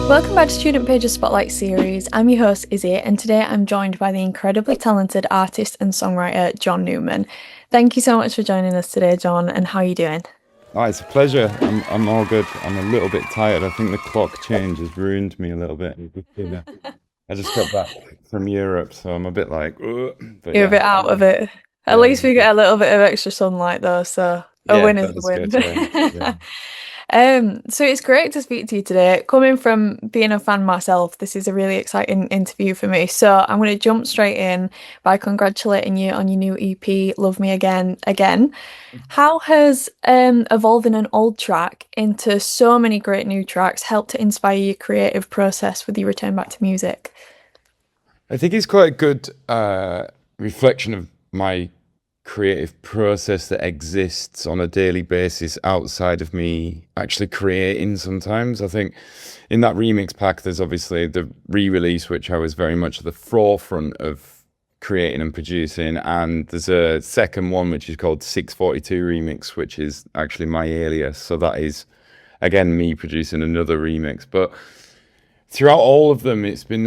Welcome back to Student Pages Spotlight series. I'm your host, Izzy, and today I'm joined by the incredibly talented artist and songwriter, John Newman. Thank you so much for joining us today, John, and how are you doing? Oh, it's a pleasure. I'm all good. I'm a little bit tired. I think the clock change has ruined me a little bit. I just got back from Europe, so I'm a bit like, "Ugh." But You're a yeah, bit out of it. At yeah, least we get a little bit of extra sunlight though, so a yeah, win is that a is win. good. Yeah. So it's great to speak to you today. Coming from being a fan myself, this is a really exciting interview for me. So I'm going to jump straight in by congratulating you on your new EP, Love Me Again. How has evolving an old track into so many great new tracks helped to inspire your creative process with your return back to music? I think it's quite a good reflection of my creative process that exists on a daily basis outside of me actually creating sometimes. I think in that remix pack, there's obviously the re-release, which I was very much at the forefront of creating and producing. And there's a second one, which is called 642 Remix, which is actually my alias. So that is, again, me producing another remix. But throughout all of them, it's been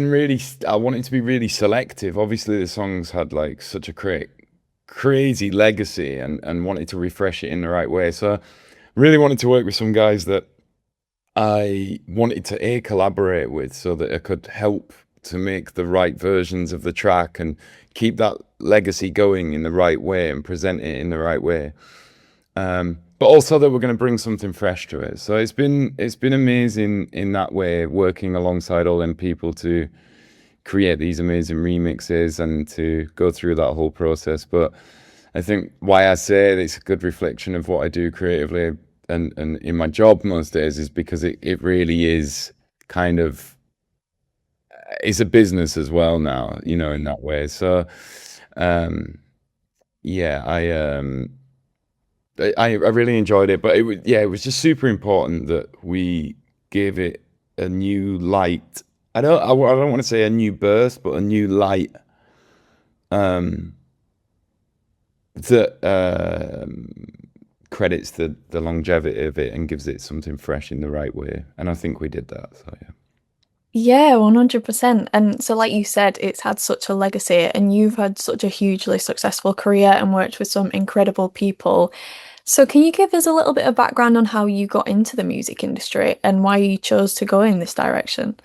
really, I want it to be really selective. Obviously the songs had like such a crazy legacy, and wanted to refresh it in the right way. So really wanted to work with some guys that I wanted to collaborate with, so that I could help to make the right versions of the track and keep that legacy going in the right way and present it in the right way. But also that we're going to bring something fresh to it. So it's been amazing in that way, working alongside all them people to create these amazing remixes and to go through that whole process. But I think why I say it's a good reflection of what I do creatively and in my job most days is because it really is kind of, it's a business as well now, in that way. So um yeah, I really enjoyed it, but it was just super important that we gave it a new light. I don't want to say a new birth, but a new light um, that credits the longevity of it and gives it something fresh in the right way. And I think we did that. So yeah. Yeah, 100%. And so, like you said, it's had such a legacy, and you've had such a hugely successful career and worked with some incredible people. So, can you give us a little bit of background on how you got into the music industry and why you chose to go in this direction?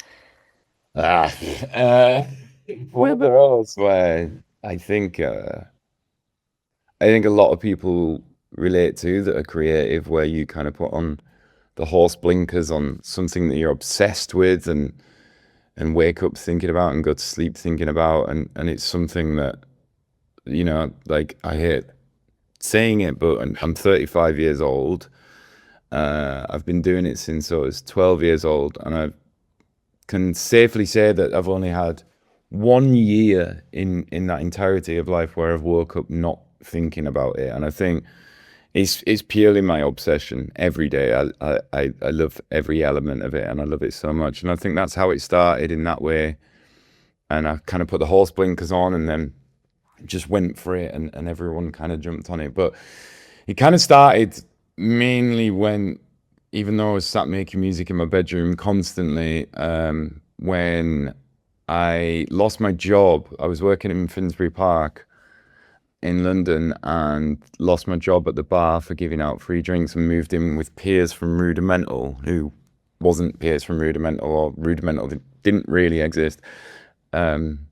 Ah, uh, one of those where I think I think a lot of people relate to that are creative, where you kind of put on the horse blinkers on something that you're obsessed with and wake up thinking about and go to sleep thinking about, and it's something that, like, I hate saying it, but I'm 35 years old. I've been doing it since I was 12 years old, and I can safely say that I've only had 1 year in that entirety of life where I've woke up not thinking about it. And I think it's purely my obsession every day. I love every element of it, and I love it so much. And I think that's how it started in that way. And I kind of put the horse blinkers on and then just went for it, and everyone kind of jumped on it. But it kind of started mainly when, even though I was sat making music in my bedroom constantly, when I lost my job. I was working in Finsbury Park in London and lost my job at the bar for giving out free drinks, and moved in with Piers from Rudimental, who wasn't Piers from Rudimental, or Rudimental didn't really exist um,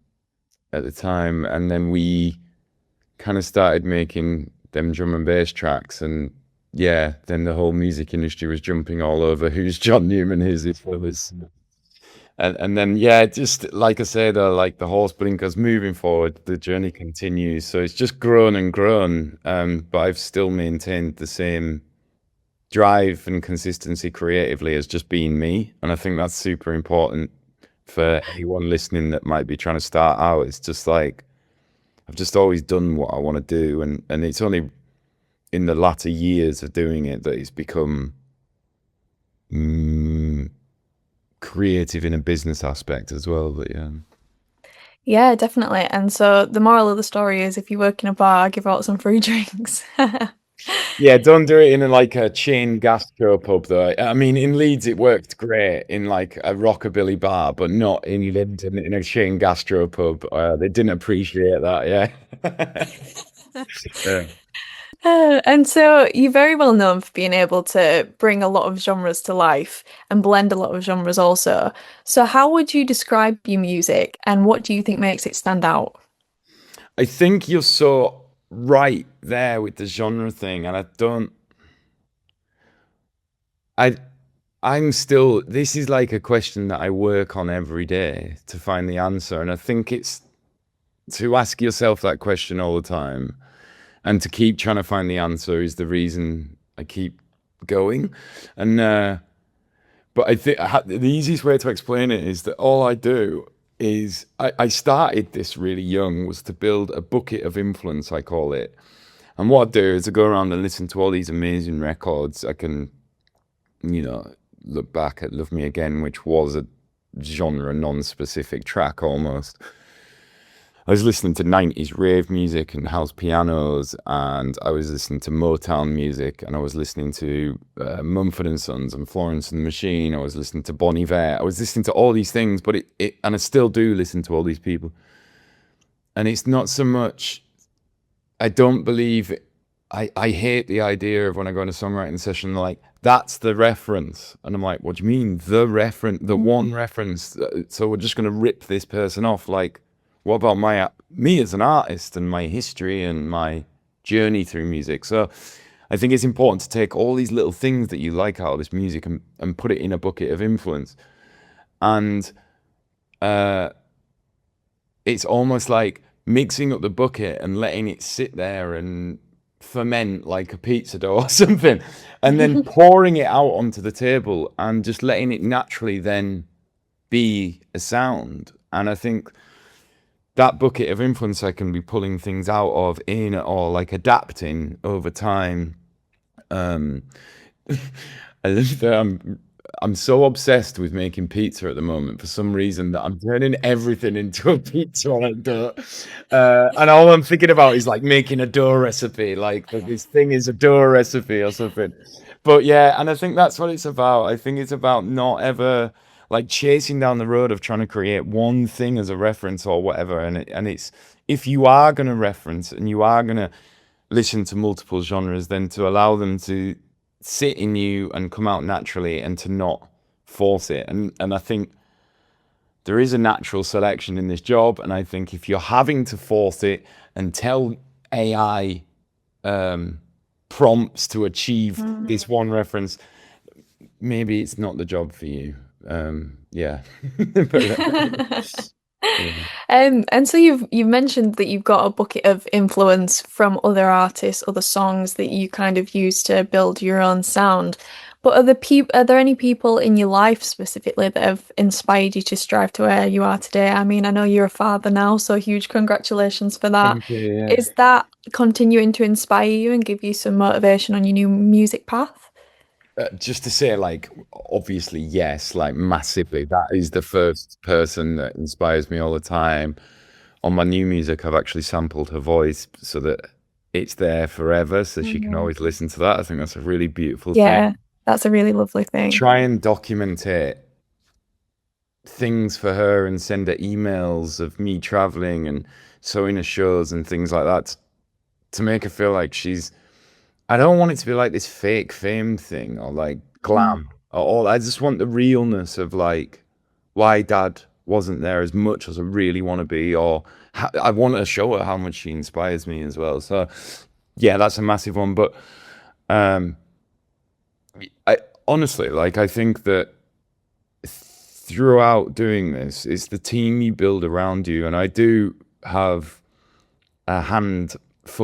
at the time. And then we kind of started making them drum and bass tracks, and yeah, then the whole music industry was jumping all over who's John Newman, who's his brothers. And then yeah, just like I said, like the horse blinkers, moving forward, the journey continues. So it's just grown and grown, but I've still maintained the same drive and consistency creatively as just being me. And I think that's super important for anyone listening that might be trying to start out. It's just like I've just always done what I want to do, and it's only in the latter years of doing it that it's become mm, creative in a business aspect as well. But yeah. Yeah, definitely. And so, the moral of the story is if you work in a bar, give out some free drinks. Yeah, don't do it in like a chain gastro pub though. I mean, in Leeds it worked great in like a rockabilly bar, but not in London in a chain gastro pub. They didn't appreciate that. Yeah. Yeah. And so you're very well known for being able to bring a lot of genres to life and blend a lot of genres also. So how would you describe your music and what do you think makes it stand out? I think you're so right there with the genre thing, and I don't. I I'm still. This is like a question that I work on every day to find the answer, and I think it's to ask yourself that question all the time and to keep trying to find the answer is the reason I keep going. And but I think the easiest way to explain it is that all I do is I started this really young was to build a bucket of influence, I call it. And what I do is I go around and listen to all these amazing records. I can, you know, look back at Love Me Again, which was a genre non-specific track almost. I was listening to 90s rave music and house pianos, and I was listening to Motown music, and I was listening to Mumford and Sons and Florence and the Machine. I was listening to Bon Iver. I was listening to all these things, but and I still do listen to all these people. And it's not so much, I don't believe, I hate the idea of when I go on a songwriting session, like, that's the reference. And I'm like, what do you mean, the reference, the one reference? So we're just going to rip this person off. Like, what about me as an artist and my history and my journey through music? So I think it's important to take all these little things that you like out of this music and put it in a bucket of influence. And it's almost like mixing up the bucket and letting it sit there and ferment like a pizza dough or something, and then pouring it out onto the table and just letting it naturally then be a sound. And I think that bucket of influence I can be pulling things out of in or like adapting over time. Um, I love that I'm so obsessed with making pizza at the moment for some reason that I'm turning everything into a pizza anecdote. And all I'm thinking about is like making a dough recipe, like that this thing is a dough recipe or something. But yeah, and I think that's what it's about. I think it's about not ever like chasing down the road of trying to create one thing as a reference or whatever. And it's if you are going to reference and you are going to listen to multiple genres, then to allow them to sit in you and come out naturally and to not force it. And I think there is a natural selection in this job. And I think if you're having to force it and tell AI prompts to achieve this one reference, maybe it's not the job for you. Yeah. Yeah. And so you've mentioned that you've got a bucket of influence from other artists, other songs that you kind of use to build your own sound. But are there any people in your life specifically that have inspired you to strive to where you are today? I mean, I know you're a father now, so huge congratulations for that. Thank you. Yeah. Is that continuing to inspire you and give you some motivation on your new music path? Just to say, like, obviously, yes, like massively. That is the first person that inspires me all the time. On my new music, I've actually sampled her voice so that it's there forever, so she can Mhm. always listen to that. I think that's a really beautiful thing. Yeah, that's a really lovely thing. Try and document it, things for her, and send her emails of me traveling and showing her shows and things like that to make her feel like she's I don't want it to be like this fake fame thing or like Mm. glam or all. I just want the realness of like why dad wasn't there as much as I really want to be, or I want to show her how much she inspires me as well. So yeah, that's a massive one. But um, I honestly like I think that throughout doing this, it's the team you build around you, and I do have a handful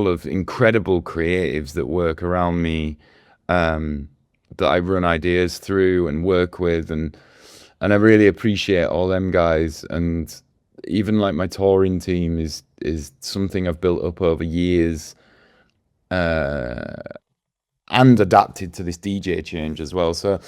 of incredible creatives that work around me that I run ideas through and work with and I really appreciate all them guys and even like my touring team is something I've built up over years and adapted to this DJ change as well. So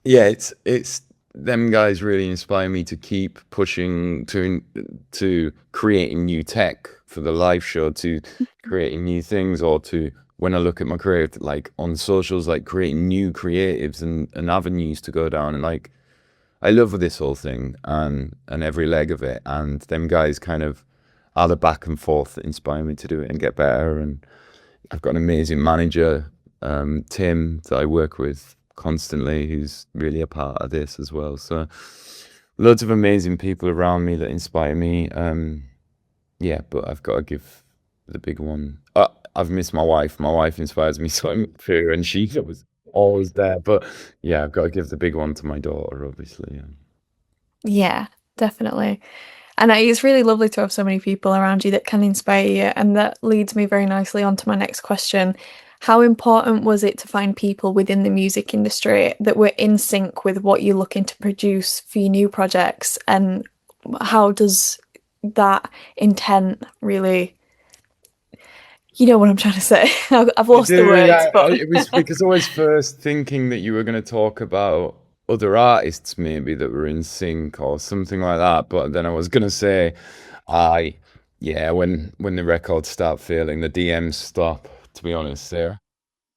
yeah, it's them guys really inspire me to keep pushing to creating new tech for the live show, to creating new things, or to when I look at my career, like on socials, like creating new creatives and avenues to go down. And like, I love this whole thing and every leg of it. And them guys kind of are the back and forth that inspire me to do it and get better. And I've got an amazing manager, Tim, that I work with constantly, who's really a part of this as well. So loads of amazing people around me that inspire me. Yeah, but I've got to give the big one. I've missed my wife. My wife inspires me so much, and she was always there. But yeah, I've got to give the big one to my daughter, obviously. Yeah. Yeah, definitely. And it's really lovely to have so many people around you that can inspire you. And that leads me very nicely on to my next question. How important was it to find people within the music industry that were in sync with what you're looking to produce for your new projects? And how does that intent really, you know what I'm trying to say? I've I lost the do, words, yeah. but It was because I was first thinking that you were going to talk about other artists maybe that were in sync or something like that. But then I was going to say, I, yeah, when the records start failing, the DMs stop. To be honest, there.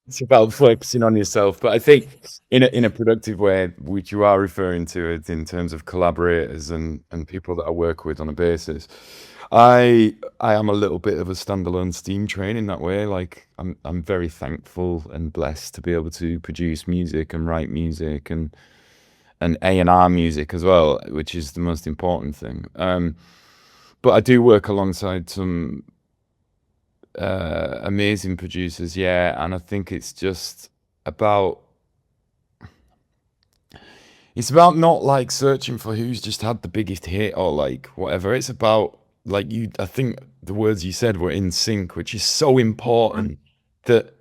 It's about focusing on yourself. But I think in a productive way, which you are referring to it in terms of collaborators and people that I work with on a basis. I am a little bit of a standalone steam train in that way. Like I'm very thankful and blessed to be able to produce music and write music and A&R music as well, which is the most important thing. But I do work alongside some amazing producers, yeah, and I think about it's about not like searching for who's just had the biggest hit or like whatever. It's about like you. I think the words you said were in sync, which is so important that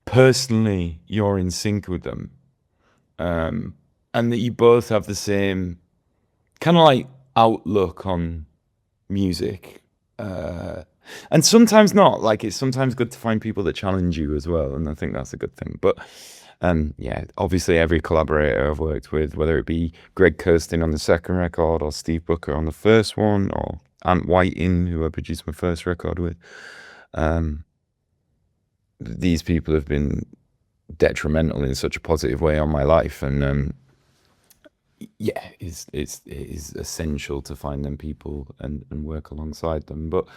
personally you're in sync with them, and that you both have the same kind of like outlook on music. And sometimes not. Like it's sometimes good to find people that challenge you as well, and I think that's a good thing. But yeah, obviously every collaborator I've worked with, whether it be Greg Kirsten on the second record, or Steve Booker on the first one, or Ant Whiting, who I produced my first record with, these people have been detrimental in such a positive way on my life, and yeah, it is essential to find them people and work alongside them. But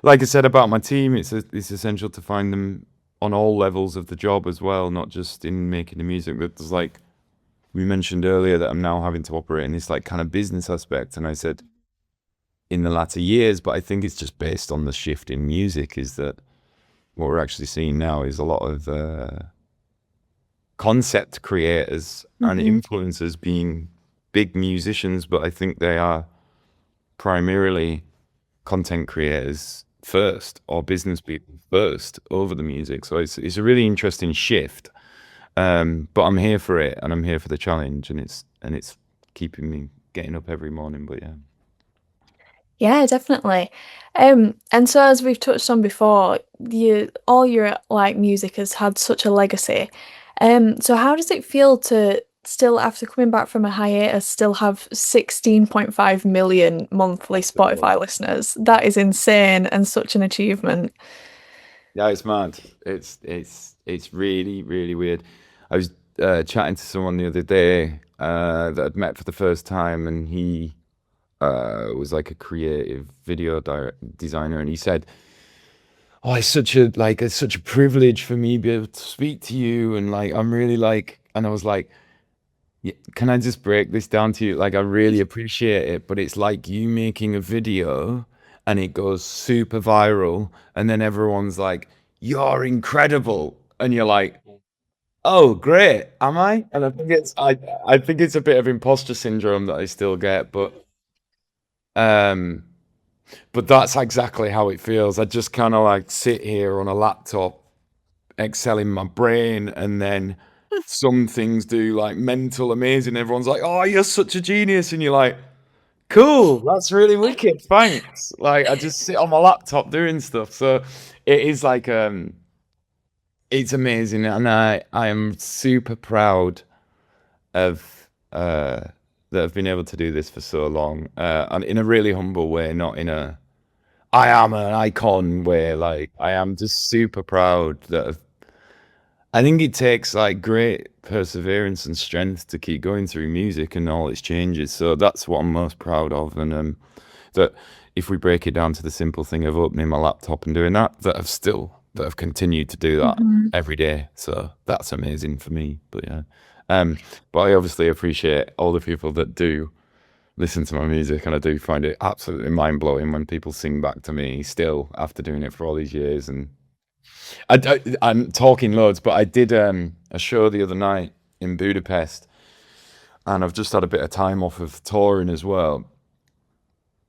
like I said about my team, it's essential to find them on all levels of the job as well, not just in making the music. But there's like we mentioned earlier that I'm now having to operate in this like kind of business aspect, and I said in the latter years, but I think it's just based on the shift in music. Is that what we're actually seeing now is a lot of concept creators and Mhm. influencers being big musicians, but I think they are primarily content creators first or business people first over the music. So it's a really interesting shift. But I'm here for it and I'm here for the challenge, and it's keeping me getting up every morning. But yeah. Yeah, definitely. And so as we've touched on before, all your like music has had such a legacy. So how does it feel to still, after coming back from a hiatus, still have 16.5 million monthly Spotify listeners? That is insane and such an achievement. Yeah, it's mad. It's really really weird. I was chatting to someone the other day that I'd met for the first time, and he was like a creative designer, and he said, "Oh, it's such a privilege for me to be able to speak to you, and like I'm really like." And I was like, yeah, "Can I just break this down to you? Like, I really appreciate it, but it's like you making a video and it goes super viral, and then everyone's like, 'You're incredible,' and you're like." Oh, great. Am I? And I think it's a bit of imposter syndrome that I still get, um but that's exactly how it feels. I just kind of like sit here on a laptop, Excel in my brain, and then some things do like mental amazing. Everyone's like, "Oh, you're such a genius," and you're like, "Cool, that's really wicked, thanks." Like I just sit on my laptop doing stuff, so it is like it's amazing, and I am super proud of that I've been able to do this for so long, and in a really humble way, not in a I am an icon where like I am just super proud that I think it takes like great perseverance and strength to keep going through music and all its changes. So that's what I'm most proud of. And that if we break it down to the simple thing of opening my laptop and doing that, that I've continued to do that Mhm. every day. So that's amazing for me. But yeah. But I obviously appreciate all the people that do listen to my music, and I do find it absolutely mind blowing when people sing back to me still after doing it for all these years. And I'm talking loads, but I did a show the other night in Budapest, and I've just had a bit of time off of touring as well,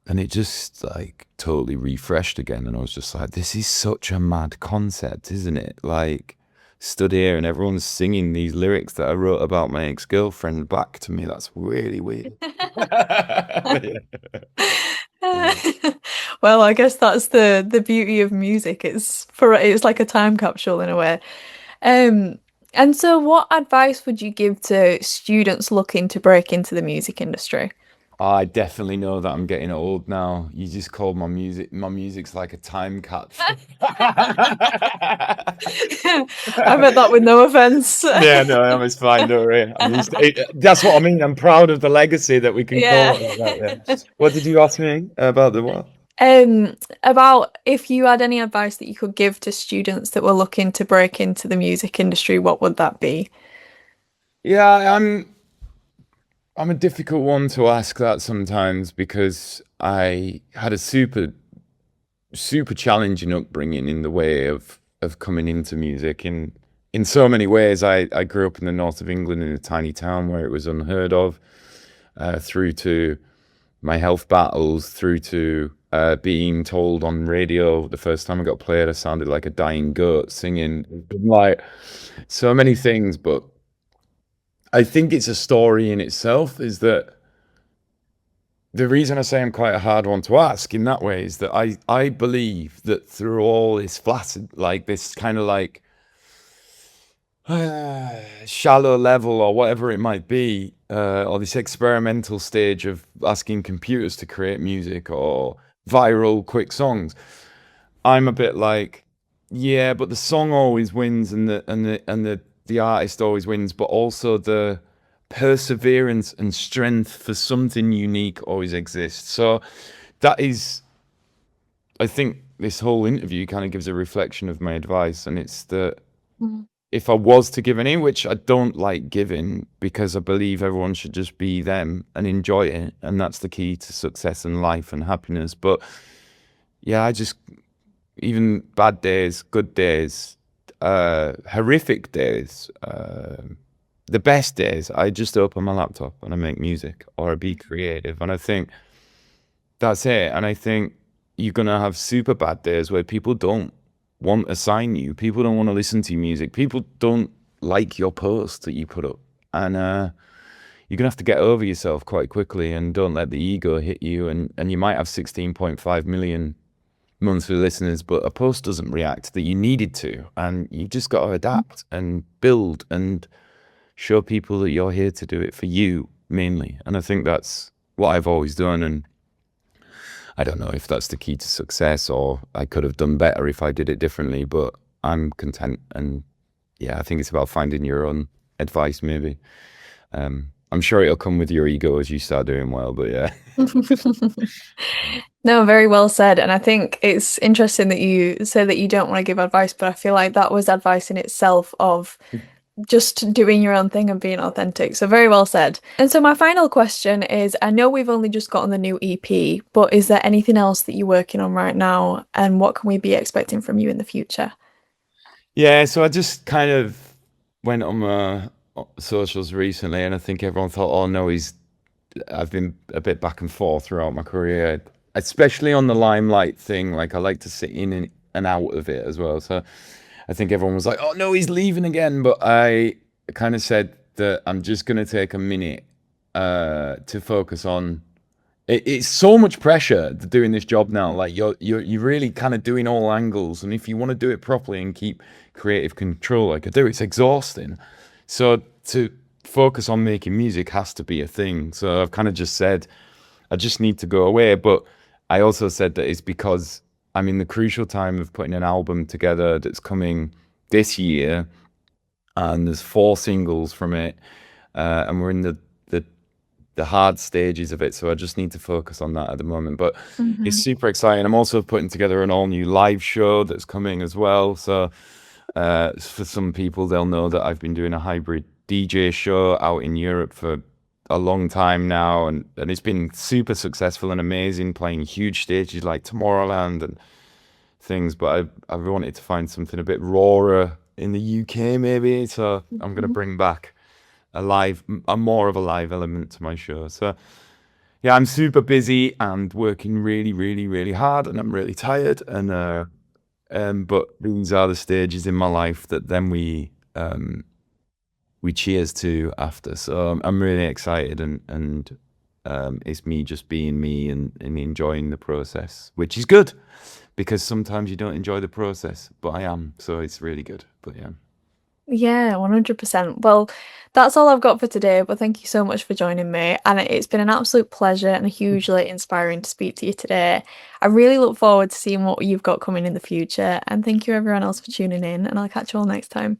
and it just like totally refreshed again. And I was just like, this is such a mad concept, isn't it? Like, stood here and everyone's singing these lyrics that I wrote about my ex-girlfriend back to me. That's really weird. Yeah. Well, I guess that's the beauty of music. It's like a time capsule in a way. Um, and so what advice would you give to students looking to break into the music industry? I definitely know that I'm getting old now. You just called my music. My music's like a time capsule. I meant that with no offense. Yeah, no, it's fine. Don't worry. I'm used to it. That's what I mean. I'm proud of the legacy that we can call Yeah. it like that. Yeah. What did you ask me about the what? Um, about if you had any advice that you could give to students that were looking to break into the music industry, what would that be? Yeah, I'm a difficult one to ask that sometimes because I had a super challenging upbringing in the way of coming into music. In so many ways, I grew up in the north of England in a tiny town where it was unheard of, through to my health battles, through to being told on radio the first time I got played, I sounded like a dying goat singing. Like so many things, but I think it's a story in itself. Is that the reason I say I'm quite a hard one to ask in that way is that I believe that through all this flaccid, like this kind of like shallow level or whatever it might be, or this experimental stage of asking computers to create music or viral quick songs, I'm a bit like, yeah, but the song always wins, and the artist always wins, but also the perseverance and strength for something unique always exists. So that is, I think, this whole interview kind of gives a reflection of my advice, and it's that Mm. if I was to give any, which I don't like giving because I believe everyone should just be them and enjoy it, and that's the key to success and life and happiness. But yeah, I just, even bad days, good days, horrific days, the best days, I just open my laptop and I make music or I be creative. And I think that's it. And I think you're going to have super bad days where people don't want to sign you. People don't want to listen to your music. People don't like your post that you put up. And you're going to have to get over yourself quite quickly and don't let the ego hit you. And you might have 16.5 million monthly listeners, but a post doesn't react that you needed to. And you just got to adapt and build and show people that you're here to do it for you mainly. And I think that's what I've always done. And I don't know if that's the key to success or I could have done better if I did it differently, but I'm content. And yeah, I think it's about finding your own advice, maybe. I'm sure it'll come with your ego as you start doing well, but yeah. No, very well said. And I think it's interesting that you say that you don't want to give advice, but I feel like that was advice in itself of just doing your own thing and being authentic. So very well said. And so my final question is, I know we've only just gotten the new EP, but is there anything else that you're working on right now? And what can we be expecting from you in the future? Yeah, so I just kind of went on my socials recently, and I think everyone thought, oh no, I've been a bit back and forth throughout my career, especially on the limelight thing. Like I like to sit in and out of it as well. So I think everyone was like, oh no, he's leaving again. But I kind of said that I'm just going to take a minute to focus on. It's so much pressure doing this job now. Like you're really kind of doing all angles, and if you want to do it properly and keep creative control like I do, it's exhausting. So to focus on making music has to be a thing. So I've kind of just said I just need to go away. But I also said that it's because I'm in the crucial time of putting an album together that's coming this year, and there's 4 singles from it, and we're in the the hard stages of it, so I just need to focus on that at the moment. But it's Hmm. super exciting. I'm also putting together an all new live show that's coming as well. So for some people, they'll know that I've been doing a hybrid DJ show out in Europe for a long time now, and it's been super successful and amazing, playing huge stages like Tomorrowland and things. But I wanted to find something a bit rawer in the UK, maybe. So I'm gonna bring back a more of a live element to my show. So yeah, I'm super busy and working really, really, really hard, and I'm really tired. But these are the stages in my life that then we cheers to after. So I'm really excited, and it's me just being me and enjoying the process, which is good because sometimes you don't enjoy the process, but I am. So it's really good. But yeah. Yeah, 100%. Well, that's all I've got for today, but thank you so much for joining me. And it's been an absolute pleasure and hugely inspiring to speak to you today. I really look forward to seeing what you've got coming in the future. And thank you, everyone else, for tuning in. And I'll catch you all next time.